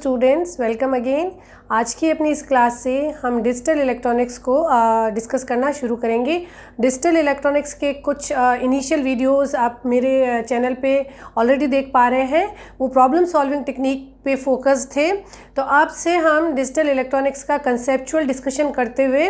Students, welcome again. आज की अपनी इस क्लास से हम डिजिटल इलेक्ट्रॉनिक्स को डिस्कस करना शुरू करेंगे। डिजिटल इलेक्ट्रॉनिक्स के कुछ इनिशियल वीडियोस आप मेरे चैनल पे ऑलरेडी देख पा रहे हैं। वो प्रॉब्लम सॉल्विंग टेक्निक पे फोकस थे। तो आपसे हम डिजिटल इलेक्ट्रॉनिक्स का कंसेप्चुअल डिस्कशन करते हुए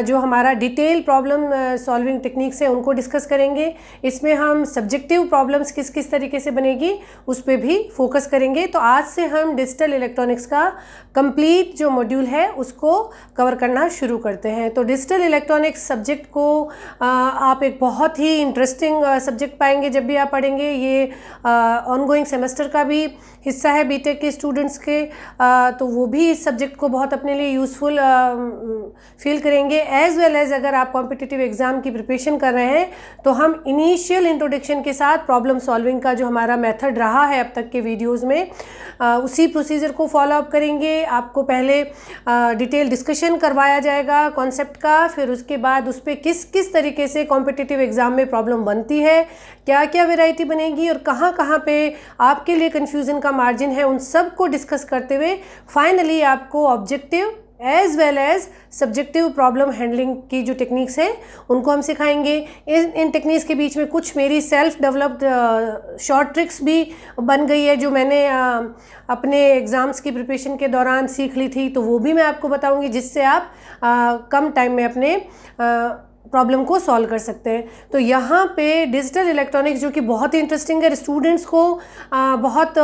जो हमारा डिटेल प्रॉब्लम सॉल्विंग टेक्निक्स है उनको डिस्कस करेंगे। इसमें हम सब्जेक्टिव प्रॉब्लम्स किस किस तरीके से बनेगी उस पर भी फोकस करेंगे। तो आज से हम डिजिटल इलेक्ट्रॉनिक्स का कंप्लीट जो मॉड्यूल है उसको कवर करना शुरू करते हैं। तो डिजिटल इलेक्ट्रॉनिक्स सब्जेक्ट को आप एक बहुत ही इंटरेस्टिंग सब्जेक्ट पाएंगे जब भी आप पढ़ेंगे। ये ऑनगोइंग सेमेस्टर का भी हिस्सा है बीटेक के स्टूडेंट्स के, तो वो भी इस सब्जेक्ट को बहुत अपने लिए यूज़फुल फील करेंगे। एज वेल एज अगर आप कॉम्पिटिटिव एग्ज़ाम की प्रिपरेशन कर रहे हैं तो हम इनिशियल इंट्रोडक्शन के साथ प्रॉब्लम सॉल्विंग का जो हमारा मेथड रहा है अब तक के वीडियोज़ में उसी प्रोसीजर को फॉलो अप करेंगे। आपको पहले डिटेल डिस्कशन करवाया जाएगा कॉन्सेप्ट का, फिर उसके बाद उस पर किस किस तरीके से कॉम्पिटिटिव एग्ज़ाम में प्रॉब्लम बनती है, क्या क्या वैरायटी बनेगी और कहाँ कहाँ पे आपके लिए कन्फ्यूज़न का मार्जिन है, उन सब को डिस्कस करते हुए फाइनली आपको objective as well as subjective problem handling की जो टेक्निक्स हैं उनको हम सिखाएंगे। इन टेक्निक्स के बीच में कुछ मेरी सेल्फ डेवलप्ड शॉर्ट ट्रिक्स भी बन गई है जो मैंने अपने एग्ज़ाम्स की प्रिपरेशन के दौरान सीख ली थी, तो वो भी मैं आपको बताऊंगी जिससे आप कम टाइम में अपने प्रॉब्लम को सॉल्व कर सकते हैं। तो यहाँ पे डिजिटल इलेक्ट्रॉनिक्स जो कि बहुत ही इंटरेस्टिंग है, स्टूडेंट्स को बहुत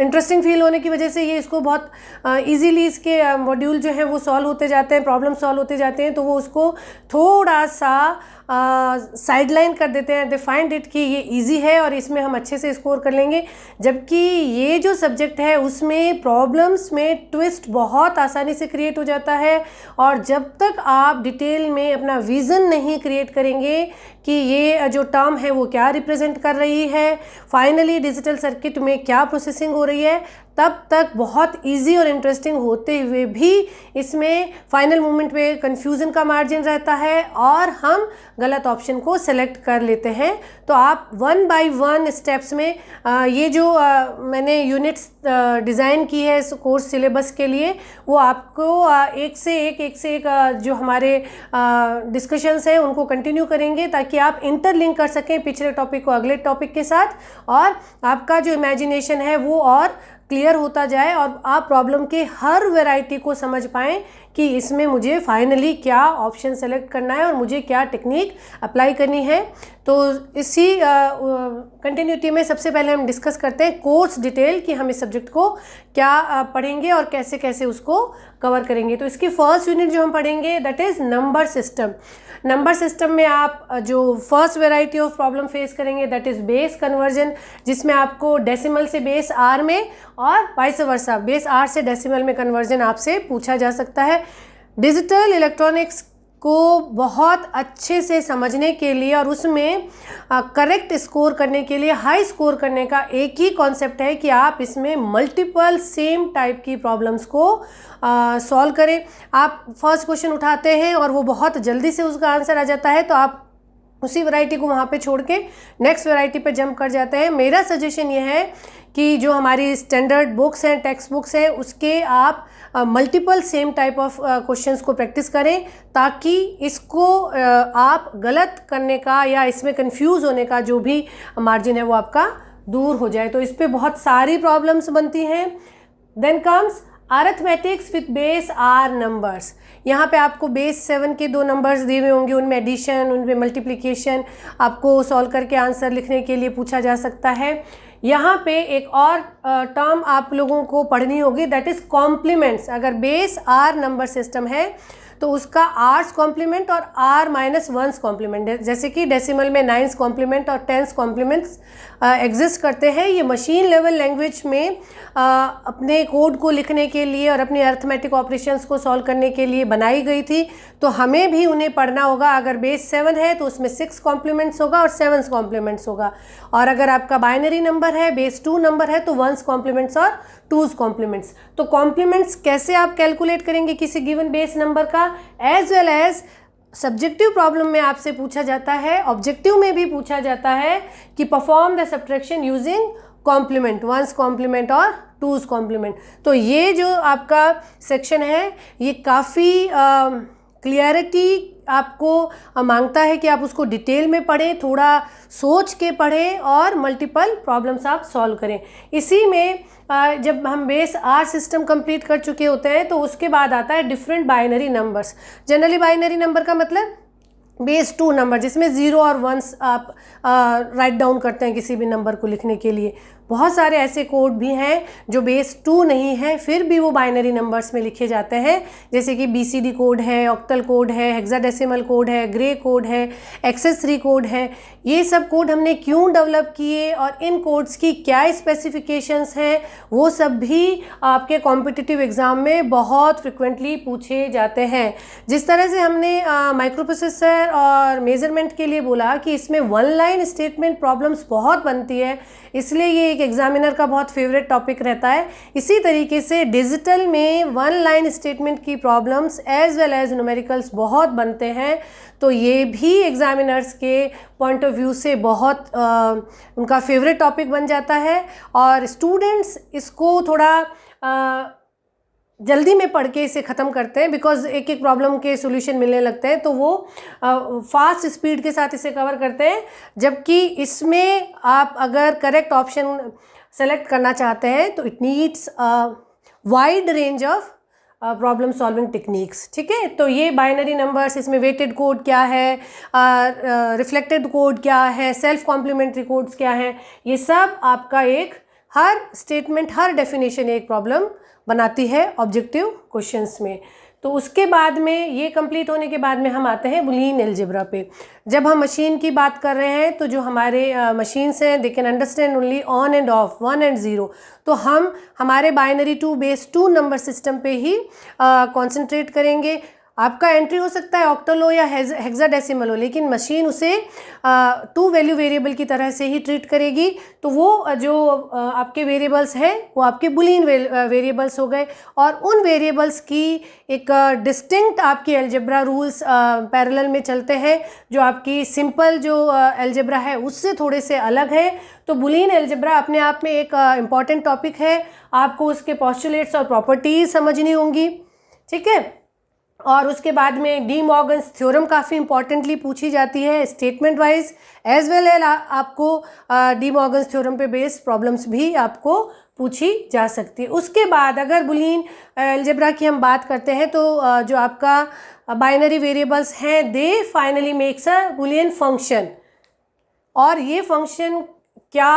इंटरेस्टिंग फील होने की वजह से ये इसको बहुत इजीली इसके मॉड्यूल जो हैं वो सॉल्व होते जाते हैं, प्रॉब्लम सॉल्व होते जाते हैं, तो वो उसको थोड़ा सा साइडलाइन कर देते हैं। दे फाइंड इट कि ये इजी है और इसमें हम अच्छे से स्कोर कर लेंगे, जबकि ये जो सब्जेक्ट है उसमें प्रॉब्लम्स में ट्विस्ट बहुत आसानी से क्रिएट हो जाता है। और जब तक आप डिटेल में अपना विज़न नहीं क्रिएट करेंगे कि ये जो टर्म है वो क्या रिप्रेजेंट कर रही है, फाइनली डिजिटल सर्किट में क्या प्रोसेसिंग हो रही है, तब तक बहुत इजी और इंटरेस्टिंग होते हुए भी इसमें फाइनल मोमेंट पे कंफ्यूजन का मार्जिन रहता है और हम गलत ऑप्शन को सेलेक्ट कर लेते हैं। तो आप वन बाय वन स्टेप्स में ये जो मैंने यूनिट्स डिज़ाइन की है इस कोर्स सिलेबस के लिए, वो आपको एक से एक जो हमारे डिस्कशंस हैं उनको कंटिन्यू करेंगे ताकि आप इंटरलिंक कर सकें पिछले टॉपिक को अगले टॉपिक के साथ, और आपका जो इमेजिनेशन है वो और क्लियर होता जाए और आप प्रॉब्लम के हर वैरायटी को समझ पाएँ कि इसमें मुझे फाइनली क्या ऑप्शन सेलेक्ट करना है और मुझे क्या टेक्निक अप्लाई करनी है। तो इसी कंटिन्यूटी में सबसे पहले हम डिस्कस करते हैं कोर्स डिटेल कि हम इस सब्जेक्ट को क्या पढ़ेंगे और कैसे कैसे उसको कवर करेंगे। तो इसकी फर्स्ट यूनिट जो हम पढ़ेंगे that is number system. Number system में आप जो first variety of problem face करेंगे दैट इज़ बेस कन्वर्जन, जिसमें आपको डेसिमल से बेस आर में और वाइस वर्सा बेस आर से डेसिमल में कन्वर्जन आपसे पूछा जा सकता है। डिजिटल इलेक्ट्रॉनिक्स को बहुत अच्छे से समझने के लिए और उसमें करेक्ट स्कोर करने के लिए, हाई स्कोर करने का एक ही कॉन्सेप्ट है कि आप इसमें मल्टीपल सेम टाइप की प्रॉब्लम्स को सॉल्व करें। आप फर्स्ट क्वेश्चन उठाते हैं और वो बहुत जल्दी से उसका आंसर आ जाता है तो आप उसी वैरायटी को वहाँ पे छोड़ के नेक्स्ट वैरायटी पे जंप कर जाते हैं। मेरा सजेशन ये है कि जो हमारी स्टैंडर्ड बुक्स हैं, टेक्स्ट बुक्स हैं, उसके आप multiple same type of questions को प्रैक्टिस करें ताकि इसको आप गलत करने का या इसमें कंफ्यूज होने का जो भी मार्जिन है वो आपका दूर हो जाए। तो इस पर बहुत सारी प्रॉब्लम्स बनती हैं। Then comes arithmetics with base r numbers. यहाँ पे आपको बेस 7 के 2 नंबर्स दिए हुए होंगे, उनमें एडिशन, उनमें मल्टीप्लिकेशन आपको सॉल्व करके आंसर लिखने के लिए पूछा जा सकता है। यहाँ पे एक और टर्म आप लोगों को पढ़नी होगी दैट इज़ कॉम्प्लीमेंट्स। अगर बेस आर नंबर सिस्टम है तो उसका आर्स कॉम्प्लीमेंट और आर माइनस वंस कॉम्प्लीमेंट, जैसे कि डेसिमल में 9s कॉम्प्लीमेंट और 10s कॉम्प्लीमेंट्स एग्जिस्ट करते हैं। ये मशीन लेवल लैंग्वेज में अपने कोड को लिखने के लिए और अपने अरिथमेटिक ऑपरेशंस को सॉल्व करने के लिए बनाई गई थी, तो हमें भी उन्हें पढ़ना होगा। अगर बेस 7 है तो उसमें 6 कॉम्प्लीमेंट्स होगा और 7s कॉम्प्लीमेंट्स होगा, और अगर आपका बाइनरी नंबर है, बेस 2 नंबर है, तो 1s कॉम्प्लीमेंट्स और 2s कॉम्प्लीमेंट्स। तो कॉम्प्लीमेंट्स कैसे आप कैलकुलेट करेंगे किसी गिवन बेस नंबर का, as well as subjective problem में आपसे पूछा जाता है, ऑब्जेक्टिव में भी पूछा जाता है कि perform the subtraction using complement, one's complement और टूज कॉम्प्लीमेंट। तो ये जो आपका सेक्शन है ये काफ़ी क्लियरिटी आपको मांगता है कि आप उसको डिटेल में पढ़ें, थोड़ा सोच के पढ़ें और मल्टीपल प्रॉब्लम्स आप सॉल्व करें। इसी में जब हम बेस आर सिस्टम कंप्लीट कर चुके होते हैं तो उसके बाद आता है different binary numbers. Generally binary number का मतलब बेस 2 नंबर, जिसमें 0 और 1 आप राइट डाउन करते हैं किसी भी नंबर को लिखने के लिए। बहुत सारे ऐसे कोड भी हैं जो बेस 2 नहीं है फिर भी वो बाइनरी नंबर्स में लिखे जाते हैं, जैसे कि BCD कोड है, ऑक्टल कोड है, हेक्साडेसिमल कोड है, ग्रे कोड है, XS3 कोड है। ये सब कोड हमने क्यों डेवलप किए और इन कोड्स की क्या स्पेसिफिकेशंस हैं वो सब भी आपके कॉम्पिटिटिव एग्ज़ाम में बहुत फ्रिक्वेंटली पूछे जाते हैं। जिस तरह से हमने माइक्रो प्रोसेसर और मेजरमेंट के लिए बोला कि इसमें 1 लाइन स्टेटमेंट प्रॉब्लम्स बहुत बनती है, इसलिए ये एक एग्जामिनर का बहुत फेवरेट टॉपिक रहता है। इसी तरीके से डिजिटल में 1 लाइन स्टेटमेंट की problems as well as numericals बहुत बनते हैं, तो ये भी एग्जामिनर्स के पॉइंट ऑफ व्यू से बहुत उनका फेवरेट टॉपिक बन जाता है। और स्टूडेंट्स इसको थोड़ा जल्दी में पढ़ के इसे ख़त्म करते हैं, बिकॉज एक एक प्रॉब्लम के सॉल्यूशन मिलने लगते हैं तो वो फास्ट स्पीड के साथ इसे कवर करते हैं। जबकि इसमें आप अगर करेक्ट ऑप्शन सेलेक्ट करना चाहते हैं तो it needs wide range of problem solving techniques. ठीक है, तो ये बाइनरी नंबर्स, इसमें वेटेड कोड क्या है, रिफ्लेक्टेड कोड क्या है, सेल्फ कॉम्प्लीमेंट्री कोड्स क्या हैं, ये सब आपका एक हर स्टेटमेंट, हर डेफिनेशन एक प्रॉब्लम बनाती है ऑब्जेक्टिव क्वेश्चंस में। तो उसके बाद में ये कंप्लीट होने के बाद में हम आते हैं बुलियन अलजेब्रा पे। जब हम मशीन की बात कर रहे हैं तो जो हमारे मशीन्स हैं they can understand only on end of, 1 and 0, तो हम हमारे बाइनरी 2 बेस 2 नंबर सिस्टम पे ही कॉन्सेंट्रेट करेंगे। आपका एंट्री हो सकता है ऑक्टल हो या हेक्साडेसिमल हो, लेकिन मशीन उसे 2 वैल्यू वेरिएबल की तरह से ही ट्रीट करेगी। तो वो जो आपके वेरिएबल्स हैं वो आपके बुलियन वेरिएबल्स हो गए, और उन वेरिएबल्स की एक डिस्टिंक्ट आपकी अलजेब्रा रूल्स पैरेलल में चलते हैं जो आपकी सिंपल जो अलजेब्रा है उससे थोड़े से अलग है। तो बुलियन अलजेब्रा अपने आप में एक इम्पॉर्टेंट टॉपिक है, आपको उसके पोस्टुलेट्स और प्रॉपर्टीज समझनी होंगी। ठीक है, और उसके बाद में डी मॉर्गन्स थ्योरम काफ़ी इंपॉर्टेंटली पूछी जाती है statement wise, as well as आपको डी मॉर्गन्स थ्योरम पे बेस्ड प्रॉब्लम्स भी आपको पूछी जा सकती है। उसके बाद अगर बुलियन अलजेब्रा की हम बात करते हैं तो जो आपका बाइनरी वेरिएबल्स हैं they finally makes a Boolean function, और ये फंक्शन क्या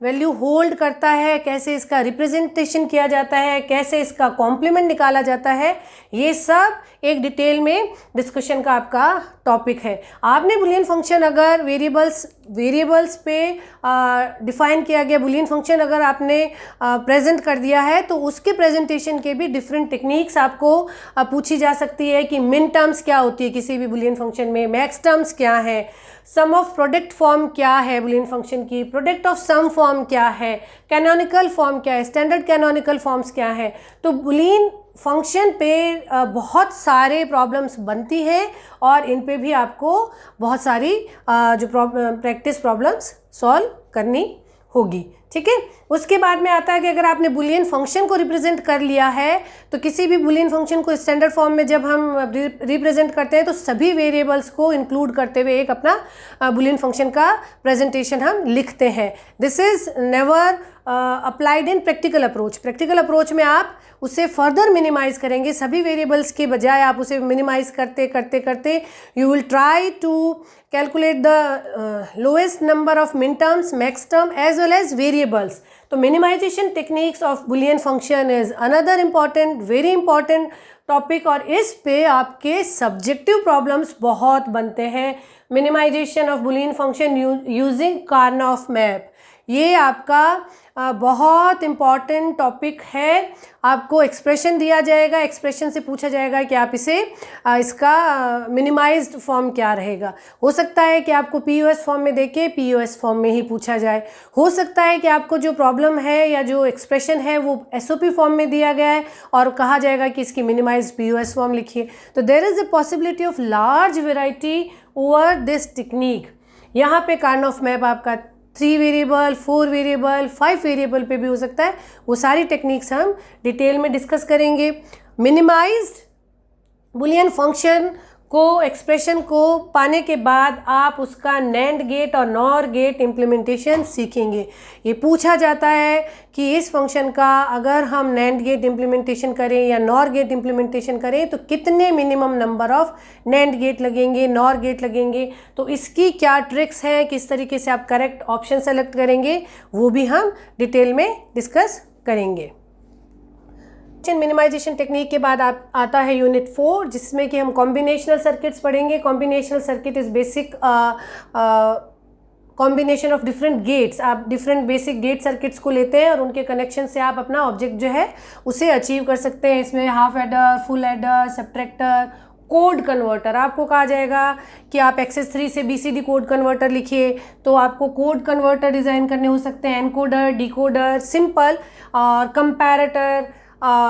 वैल्यू होल्ड करता है, कैसे इसका रिप्रेजेंटेशन किया जाता है, कैसे इसका कॉम्प्लीमेंट निकाला जाता है, ये सब एक डिटेल में डिस्कशन का आपका टॉपिक है। आपने बुलियन फंक्शन अगर वेरिएबल्स पे डिफाइन किया गया बुलियन फंक्शन अगर आपने प्रेजेंट कर दिया है तो उसके प्रेजेंटेशन के भी डिफरेंट टेक्निक्स आपको पूछी जा सकती है कि मिन टर्म्स क्या होती है किसी भी बुलियन फंक्शन में, मैक्स टर्म्स क्या है, सम ऑफ प्रोडक्ट फॉर्म क्या है बुलियन फंक्शन की, प्रोडक्ट ऑफ सम फॉर्म क्या है, कैनोनिकल फॉर्म क्या है, स्टैंडर्ड कैनोनिकल फॉर्म्स क्या है। तो बुलियन फंक्शन पे बहुत सारे प्रॉब्लम्स बनती हैं और इन पे भी आपको बहुत सारी जो प्रैक्टिस प्रॉब्लम्स सॉल्व करनी होगी। ठीक है, उसके बाद में आता है कि अगर आपने बुलियन फंक्शन को रिप्रेजेंट कर लिया है तो किसी भी बुलियन फंक्शन को स्टैंडर्ड फॉर्म में जब हम रिप्रेजेंट करते हैं तो सभी वेरिएबल्स को इंक्लूड करते हुए एक अपना बुलियन फंक्शन का प्रेजेंटेशन हम लिखते हैं। This is never applied in practical approach. Practical approach में आप उसे फर्दर मिनिमाइज करेंगे, सभी वेरिएबल्स के बजाय आप उसे मिनिमाइज करते करते करते you will try to calculate the lowest number of min terms, max term as well as variables. तो minimization techniques of boolean function is another important, very important topic, और इस पे आपके subjective problems बहुत बनते हैं। minimization of boolean function using Karnaugh map, ये आपका बहुत इम्पॉर्टेंट टॉपिक है। आपको एक्सप्रेशन दिया जाएगा, एक्सप्रेशन से पूछा जाएगा कि आप इसे इसका मिनिमाइज्ड फॉर्म क्या रहेगा। हो सकता है कि आपको पीओएस फॉर्म में देके पीओएस फॉर्म में ही पूछा जाए, हो सकता है कि आपको जो प्रॉब्लम है या जो एक्सप्रेशन है वो एसओपी फॉर्म में दिया गया है और कहा जाएगा कि इसकी मिनिमाइज्ड पीओएस फॉर्म लिखिए। तो there is a possibility of large variety over this technique. यहाँ पे कार्नोफ मैप आपका 3 वेरिएबल, 4 वेरिएबल, 5 वेरिएबल पे भी हो सकता है। वो सारी टेक्निक्स हम डिटेल में डिस्कस करेंगे। मिनिमाइज्ड बुलियन फंक्शन को, एक्सप्रेशन को पाने के बाद आप उसका नैंड गेट और नॉर गेट इम्प्लीमेंटेशन सीखेंगे। ये पूछा जाता है कि इस फंक्शन का अगर हम नैंड गेट इम्प्लीमेंटेशन करें या नॉर गेट इम्प्लीमेंटेशन करें तो कितने minimum number of NAND gate लगेंगे, नॉर गेट लगेंगे, तो इसकी क्या ट्रिक्स हैं, किस तरीके से आप करेक्ट ऑप्शन सेलेक्ट करेंगे, वो भी हम डिटेल में डिस्कस करेंगे। मिनिमाइजेशन टेक्निक के बाद आता है यूनिट 4, जिसमें कि हम कॉम्बिनेशनल सर्किट्स पढ़ेंगे। Combinational circuit is basic combination of different gates. आप डिफरेंट बेसिक गेट सर्किट्स को लेते हैं और उनके कनेक्शन से आप अपना ऑब्जेक्ट जो है उसे अचीव कर सकते हैं। इसमें half adder, full adder, subtractor, code converter. आपको कहा जाएगा कि आप XS3 से BCD कोड कन्वर्टर लिखिए, तो आपको कोड कन्वर्टर डिज़ाइन करने हो सकते हैं, एनकोडर, डिकोडर, सिंपल और comparator,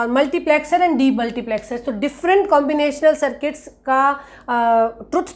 multiplexer and D multiplexer. तो डिफरेंट कॉम्बिनेशनल सर्किट्स का ट्रुथ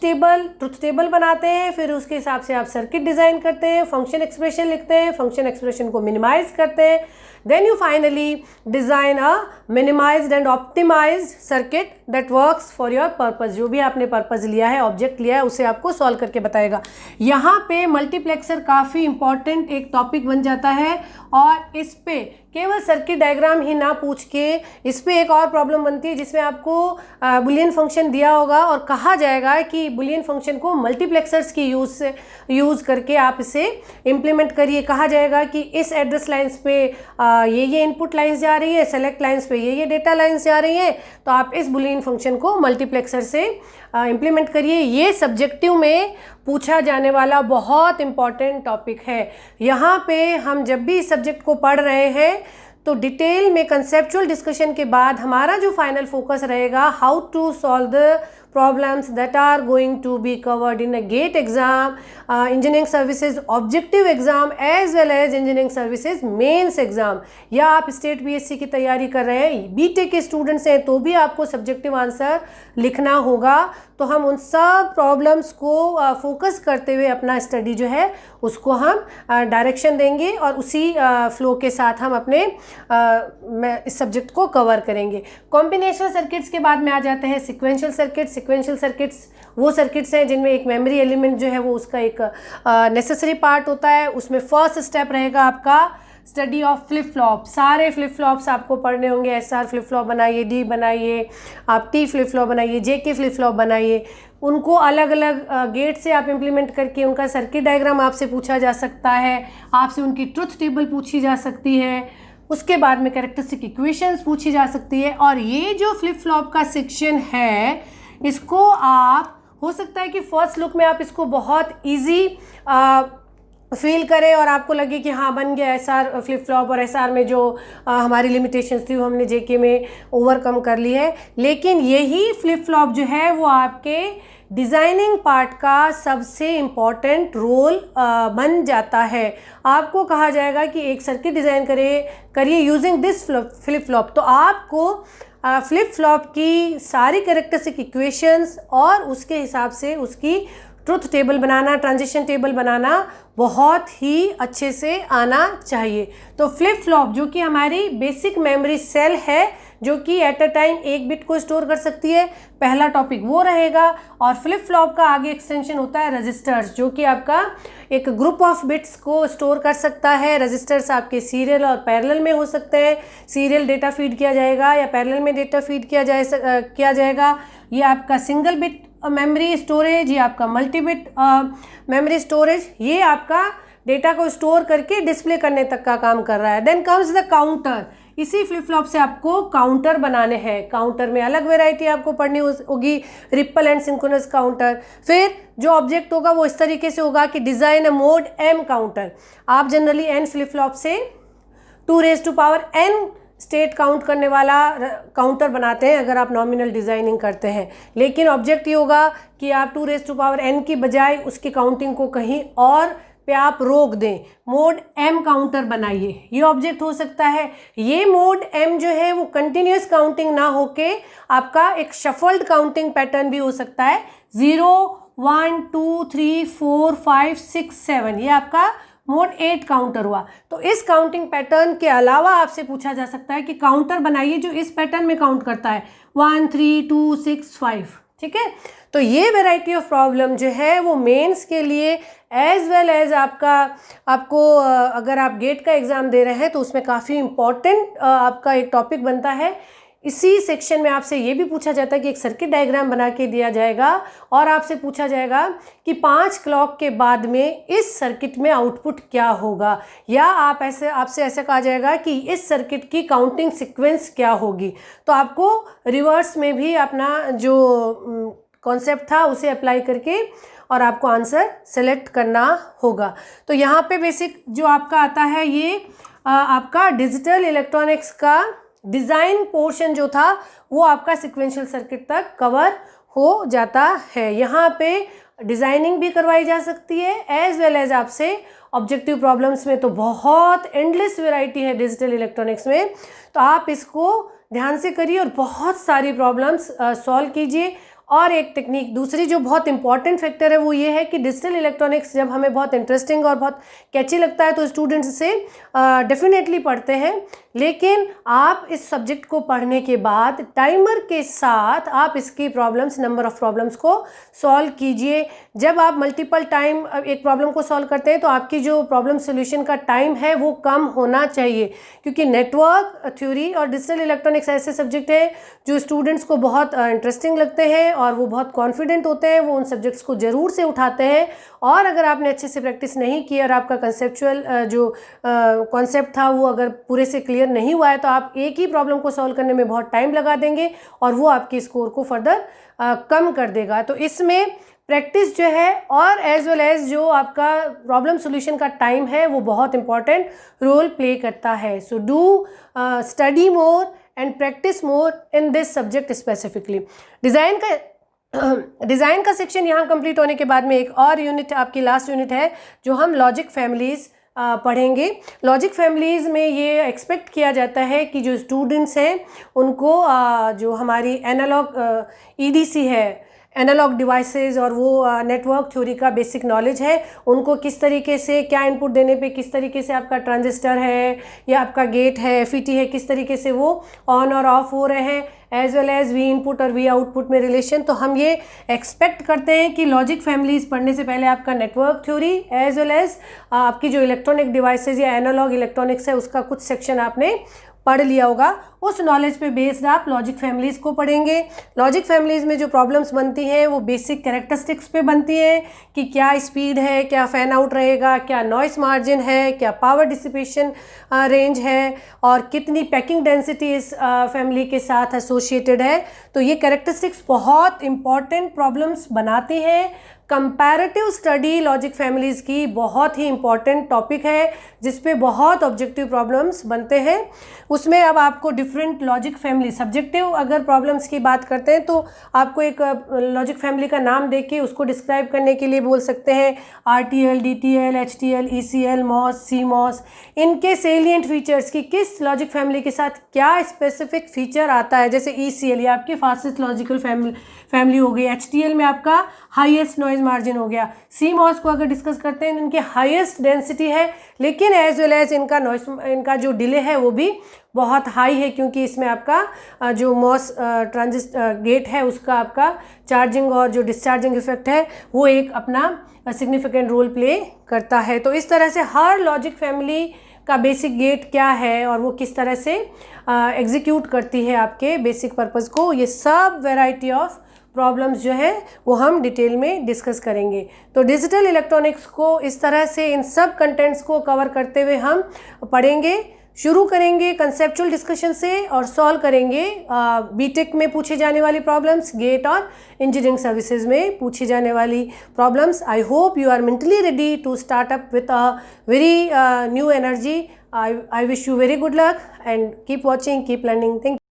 टेबल बनाते हैं, फिर उसके हिसाब से आप सर्किट डिज़ाइन करते हैं, फंक्शन एक्सप्रेशन लिखते हैं, फंक्शन एक्सप्रेशन को मिनिमाइज करते हैं, then you finally design a minimized and optimized circuit that works for your purpose. जो भी आपने पर्पज़ लिया है, ऑब्जेक्ट लिया है, उसे आपको सॉल्व करके बताएगा। यहाँ पे मल्टीप्लेक्सर काफ़ी इंपॉर्टेंट एक टॉपिक बन जाता है और इस पे केवल सर्किट डायग्राम ही ना पूछ के इस पे एक और प्रॉब्लम बनती है जिसमें आपको बुलियन फंक्शन दिया होगा और कहा जाएगा कि बुलियन फंक्शन को मल्टीप्लेक्सर्स की यूज़ करके आप इसे इम्प्लीमेंट करिए। कहा जाएगा कि इस एड्रेस लाइंस पे ये इनपुट लाइंस जा रही है, सेलेक्ट लाइंस पे ये डेटा लाइंस जा रही हैं, तो आप इस बुलियन फंक्शन को मल्टीप्लेक्सर से इम्प्लीमेंट करिए। ये सब्जेक्टिव में पूछा जाने वाला बहुत इम्पॉर्टेंट टॉपिक है। यहाँ पे हम जब भी इस सब्जेक्ट को पढ़ रहे हैं तो डिटेल में कंसेप्चुअल डिस्कशन के बाद हमारा जो फाइनल फोकस रहेगा, how to solve the problems that are going to be covered in a GATE exam, engineering services objective exam as well as engineering services mains exam। या आप state BSc की तैयारी कर रहे हैं, BTech के students हैं, तो भी आपको सब्जेक्टिव आंसर लिखना होगा। तो हम उन सब प्रॉब्लम्स को फोकस करते हुए अपना स्टडी जो है उसको हम डायरेक्शन देंगे और उसी फ्लो के साथ हम अपने इस सब्जेक्ट को कवर करेंगे। कॉम्बिनेशनल सर्किट्स के बाद में आ जाते हैं सिक्वेंशियल सर्किट्स। सिक्वेंशियल सर्किट्स वो सर्किट्स हैं जिनमें एक मेमोरी एलिमेंट जो है वो उसका एक नेसेसरी पार्ट होता है। उसमें फर्स्ट स्टेप रहेगा आपका स्टडी ऑफ फ्लिप फ्लॉप। सारे फ्लिप फ्लॉप्स आपको पढ़ने होंगे। SR फ्लिप फ्लॉप बनाइए, D बनाइए, आप T फ्लिप फ्लॉप बनाइए, JK फ्लिप फ्लॉप बनाइए। उनको अलग अलग गेट से आप इम्प्लीमेंट करके उनका सर्किट डायग्राम आपसे पूछा जा सकता है, आपसे उनकी ट्रुथ टेबल पूछी जा सकती है, उसके बाद में कैरेक्टरिस्टिक इक्वेशंस पूछी जा सकती है। और ये जो फ्लिप फ्लॉप का सेक्शन है, इसको आप हो सकता है कि फर्स्ट लुक में आप इसको बहुत इजी फील करें और आपको लगे कि हाँ बन गया SR फ्लिप फ्लॉप, और SR में जो हमारी लिमिटेशंस थी वो हमने JK में ओवरकम कर ली है। लेकिन यही फ्लिप फ्लॉप जो है वो आपके डिज़ाइनिंग पार्ट का सबसे इम्पॉर्टेंट रोल बन जाता है। आपको कहा जाएगा कि एक सर्किट डिज़ाइन करिए यूजिंग दिस फ्लिप फ्लॉप। तो आपको फ्लिप फ्लॉप की सारी कैरेक्टरिस्टिक इक्वेशंस और उसके हिसाब से उसकी ट्रुथ टेबल बनाना, ट्रांजिशन टेबल बनाना बहुत ही अच्छे से आना चाहिए। तो फ्लिप फ्लॉप जो कि हमारी बेसिक मेमोरी सेल है, जो कि एट अ टाइम एक बिट को स्टोर कर सकती है, पहला टॉपिक वो रहेगा। और फ्लिप फ्लॉप का आगे एक्सटेंशन होता है रजिस्टर्स, जो कि आपका एक ग्रुप ऑफ बिट्स को स्टोर कर सकता है। रजिस्टर्स आपके सीरियल और पैरेलल में हो सकते हैं। सीरियल डेटा फीड किया जाएगा या पैरेलल में डेटा फीड किया जाएगा। ये आपका सिंगल बिट मेमोरी स्टोरेज, ये आपका मल्टी बिट मेमोरी स्टोरेज, ये आपका डेटा को स्टोर करके डिस्प्ले करने तक का काम कर रहा है। Then comes the counter. इसी फ्लिप फ्लॉप से आपको काउंटर बनाने हैं। काउंटर में अलग वैरायटी आपको पढ़नी होगी, रिपल एंड सिंक्रोनस काउंटर। फिर जो ऑब्जेक्ट होगा वो इस तरीके से होगा कि design a mode M counter. आप जनरली N फ्लिप फ्लॉप से 2n स्टेट काउंट करने वाला काउंटर बनाते हैं अगर आप नॉमिनल डिज़ाइनिंग करते हैं। लेकिन ऑब्जेक्ट ये होगा कि आप 2n की बजाय उसकी काउंटिंग को कहीं और पे आप रोक दें, मोड M काउंटर बनाइए। ये ऑब्जेक्ट हो सकता है। ये मोड M जो है वो कंटिन्यूस काउंटिंग ना होके आपका एक शफल्ड काउंटिंग पैटर्न भी हो सकता है। 0 1 2 3 4 5 6 7 ये आपका मोड 8 काउंटर हुआ। तो इस काउंटिंग पैटर्न के अलावा आपसे पूछा जा सकता है कि काउंटर बनाइए जो इस पैटर्न में काउंट करता है 1 3 2 6 5, ठीक है। तो ये वैरायटी ऑफ प्रॉब्लम जो है वो मेंस के लिए एज वेल एज आपको अगर आप गेट का एग्ज़ाम दे रहे हैं तो उसमें काफ़ी इम्पॉर्टेंट आपका एक टॉपिक बनता है। इसी सेक्शन में आपसे ये भी पूछा जाता है कि एक सर्किट डायग्राम बना के दिया जाएगा और आपसे पूछा जाएगा कि 5 क्लॉक के बाद में इस सर्किट में आउटपुट क्या होगा, या आपसे ऐसे कहा जाएगा कि इस सर्किट की काउंटिंग सीक्वेंस क्या होगी। तो आपको रिवर्स में भी अपना जो कॉन्सेप्ट था उसे अप्लाई करके और आपको आंसर सेलेक्ट करना होगा। तो यहाँ पे बेसिक जो आपका आता है ये आपका डिजिटल इलेक्ट्रॉनिक्स का डिज़ाइन पोर्शन जो था वो आपका सिक्वेंशियल सर्किट तक कवर हो जाता है। यहाँ पे डिज़ाइनिंग भी करवाई जा सकती है एज वेल एज आपसे ऑब्जेक्टिव प्रॉब्लम्स में तो बहुत एंडलेस वैरायटी है डिजिटल इलेक्ट्रॉनिक्स में। तो आप इसको ध्यान से करिए और बहुत सारी प्रॉब्लम्स सॉल्व कीजिए। और एक टेक्निक दूसरी जो बहुत इंपॉर्टेंट फैक्टर है वो ये है कि डिजिटल इलेक्ट्रॉनिक्स जब हमें बहुत इंटरेस्टिंग और बहुत कैची लगता है तो स्टूडेंट्स इसे डेफिनेटली पढ़ते हैं, लेकिन आप इस सब्जेक्ट को पढ़ने के बाद टाइमर के साथ आप इसकी प्रॉब्लम्स नंबर ऑफ़ प्रॉब्लम्स को सॉल्व कीजिए। जब आप मल्टीपल टाइम एक प्रॉब्लम को सॉल्व करते हैं तो आपकी जो प्रॉब्लम सोल्यूशन का टाइम है वो कम होना चाहिए, क्योंकि नेटवर्क थ्योरी और डिजिटल इलेक्ट्रॉनिक्स ऐसे सब्जेक्ट हैं जो स्टूडेंट्स को बहुत इंटरेस्टिंग लगते हैं और वो बहुत कॉन्फिडेंट होते हैं, वो उन सब्जेक्ट्स को ज़रूर से उठाते हैं। और अगर आपने अच्छे से प्रैक्टिस नहीं की और आपका कंसेप्चुअल जो कॉन्सेप्ट था वो अगर पूरे से क्लियर नहीं हुआ है तो आप एक ही प्रॉब्लम को सॉल्व करने में बहुत टाइम लगा देंगे और वो आपके स्कोर को फर्दर कम कर देगा। तो इसमें प्रैक्टिस जो है और एज वेल एज जो आपका प्रॉब्लम सॉल्यूशन का टाइम है वो बहुत इंपॉर्टेंट रोल प्ले करता है। So do study more and practice more in this subject specifically. Design का सेक्शन यहाँ कंप्लीट होने के बाद में एक और यूनिट आपकी लास्ट यूनिट है जो हम लॉजिक फैमिलीज़ पढ़ेंगे। लॉजिक फैमिलीज़ में ये एक्सपेक्ट किया जाता है कि जो स्टूडेंट्स हैं उनको जो हमारी एनालॉग EDC है, एनालॉग डिवाइसेस, और वो नेटवर्क थ्योरी का बेसिक नॉलेज है, उनको किस तरीके से क्या इनपुट देने पे किस तरीके से आपका ट्रांजिस्टर है या आपका गेट है, FET है, किस तरीके से वो ऑन और ऑफ हो रहे हैं, as well as V input और V आउटपुट में रिलेशन। तो हम ये एक्सपेक्ट करते हैं कि लॉजिक फैमिलीज़ पढ़ने से पहले आपका network theory as well as आपकी जो इलेक्ट्रॉनिक डिवाइसेज या एनालॉग इलेक्ट्रॉनिक्स है उसका कुछ सेक्शन आपने पढ़ लिया होगा। उस नॉलेज पे बेस्ड आप लॉजिक फैमिलीज़ को पढ़ेंगे। लॉजिक फैमिलीज़ में जो प्रॉब्लम्स बनती हैं वो बेसिक कैरेक्टरिस्टिक्स पे बनती हैं कि क्या स्पीड है, क्या फ़ैन आउट रहेगा, क्या नॉइस मार्जिन है, क्या पावर डिसिपेशन रेंज है और कितनी पैकिंग डेंसिटी इस फैमिली के साथ एसोसिएटेड है। तो ये कैरेक्टरिस्टिक्स बहुत इंपॉर्टेंट प्रॉब्लम्स बनाती हैं। कंपैरेटिव स्टडी लॉजिक फैमिलीज़ की बहुत ही इम्पॉर्टेंट टॉपिक है जिस पे बहुत ऑब्जेक्टिव प्रॉब्लम्स बनते हैं। उसमें अब आपको डिफरेंट लॉजिक फैमिली, सब्जेक्टिव अगर प्रॉब्लम्स की बात करते हैं तो आपको एक लॉजिक फैमिली का नाम देके उसको डिस्क्राइब करने के लिए बोल सकते हैं RTL, DTL, HTL, ECL, MOS, CMOS। इनके सेलिएंट फीचर्स की किस लॉजिक फैमिली के साथ क्या स्पेसिफिक फीचर आता है, जैसे ECL ये आपकी फास्टेस्ट लॉजिकल फैमिली हो गई, HTL में आपका हाईएस्ट नॉइज मार्जिन हो गया, CMOS को अगर डिस्कस करते हैं इनकी हाईएस्ट डेंसिटी है लेकिन एज वेल एज इनका जो डिले है वो भी बहुत हाई है, क्योंकि इसमें आपका जो MOS गेट है उसका आपका चार्जिंग और जो डिस्चार्जिंग इफेक्ट है वो एक अपना सिग्निफिकेंट रोल प्ले करता है। तो इस तरह से हर लॉजिक फैमिली का बेसिक गेट क्या है और वो किस तरह से एग्जीक्यूट करती है आपके बेसिक पर्पज़ को, ये सब वैरायटी ऑफ प्रॉब्लम्स जो है वो हम डिटेल में डिस्कस करेंगे। तो डिजिटल इलेक्ट्रॉनिक्स को इस तरह से इन सब कंटेंट्स को कवर करते हुए हम पढ़ेंगे। शुरू करेंगे कंसेप्चुअल डिस्कशन से और सॉल्व करेंगे बीटेक में पूछे जाने वाली प्रॉब्लम्स, गेट और इंजीनियरिंग सर्विसेज में पूछी जाने वाली problems. I hope you are mentally ready to start up with a very new energy. I wish you very good luck and keep watching, keep learning. Thank you.